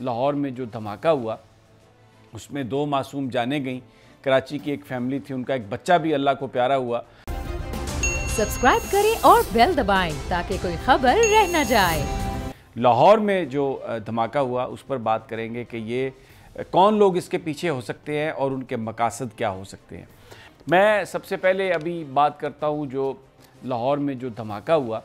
لاہور میں جو دھماکہ ہوا اس میں 2 معصوم جانیں گئیں۔ کراچی کی ایک فیملی تھی، ان کا ایک بچہ بھی اللہ کو پیارا ہوا۔ سبسکرائب کریں اور بیل دبائیں تاکہ کوئی خبر رہ نہ جائے۔ لاہور میں جو دھماکہ ہوا اس پر بات کریں گے کہ یہ کون لوگ اس کے پیچھے ہو سکتے ہیں اور ان کے مقاصد کیا ہو سکتے ہیں۔ میں سب سے پہلے ابھی بات کرتا ہوں جو لاہور میں جو دھماکہ ہوا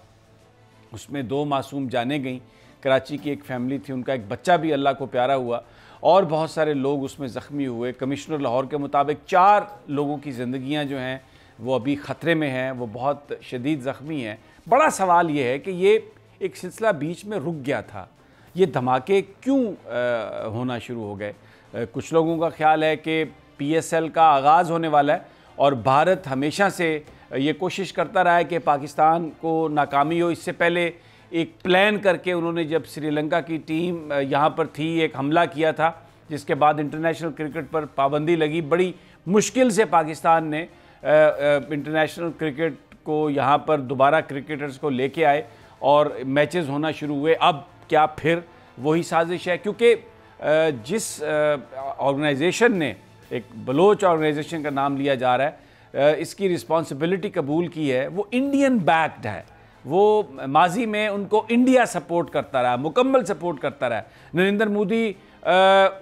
اس میں 2 معصوم جانیں گئیں۔ کراچی کی ایک فیملی تھی، ان کا ایک بچہ بھی اللہ کو پیارا ہوا اور بہت سارے لوگ اس میں زخمی ہوئے۔ کمشنر لاہور کے مطابق 4 لوگوں کی زندگیاں جو ہیں وہ ابھی خطرے میں ہیں، وہ بہت شدید زخمی ہیں۔ بڑا سوال یہ ہے کہ یہ ایک سلسلہ بیچ میں رک گیا تھا، یہ دھماکے کیوں ہونا شروع ہو گئے؟ کچھ لوگوں کا خیال ہے کہ PSL کا آغاز ہونے والا ہے اور بھارت ہمیشہ سے یہ کوشش کرتا رہا ہے کہ پاکستان کو ناکامی ہو۔ اس سے پہلے ایک پلان کر کے انہوں نے جب سری لنکا کی ٹیم یہاں پر تھی ایک حملہ کیا تھا، جس کے بعد انٹرنیشنل کرکٹ پر پابندی لگی۔ بڑی مشکل سے پاکستان نے انٹرنیشنل کرکٹ کو یہاں پر دوبارہ کرکٹرز کو لے کے آئے اور میچز ہونا شروع ہوئے۔ اب کیا پھر وہی سازش ہے؟ کیونکہ جس آرگنائزیشن نے، ایک بلوچ آرگنائزیشن کا نام لیا جا رہا ہے، اس کی رسپانسبلٹی قبول کی ہے، وہ انڈین بیکڈ ہے۔ وہ ماضی میں ان کو انڈیا سپورٹ کرتا رہا، مکمل سپورٹ کرتا رہا۔ نریندر مودی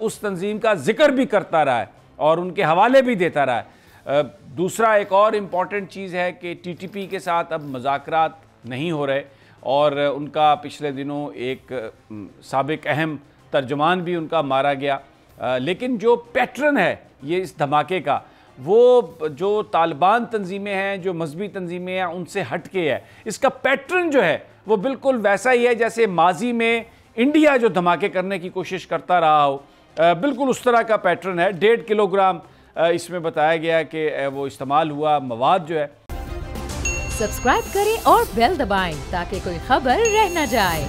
اس تنظیم کا ذکر بھی کرتا رہا ہے اور ان کے حوالے بھی دیتا رہا ہے۔ دوسرا ایک اور امپورٹنٹ چیز ہے کہ TTP کے ساتھ اب مذاکرات نہیں ہو رہے اور ان کا پچھلے دنوں ایک سابق اہم ترجمان بھی ان کا مارا گیا۔ لیکن جو پیٹرن ہے یہ اس دھماکے کا، وہ جو طالبان تنظیمیں ہیں، جو مذہبی تنظیمیں ہیں، ان سے ہٹ کے ہے۔ اس کا پیٹرن جو ہے وہ بالکل ویسا ہی ہے جیسے ماضی میں انڈیا جو دھماکے کرنے کی کوشش کرتا رہا ہو، بالکل اس طرح کا پیٹرن ہے۔ 1.5 کلو گرام اس میں بتایا گیا کہ وہ استعمال ہوا مواد جو ہے۔ سبسکرائب کریں اور بیل دبائیں تاکہ کوئی خبر رہ نہ جائے۔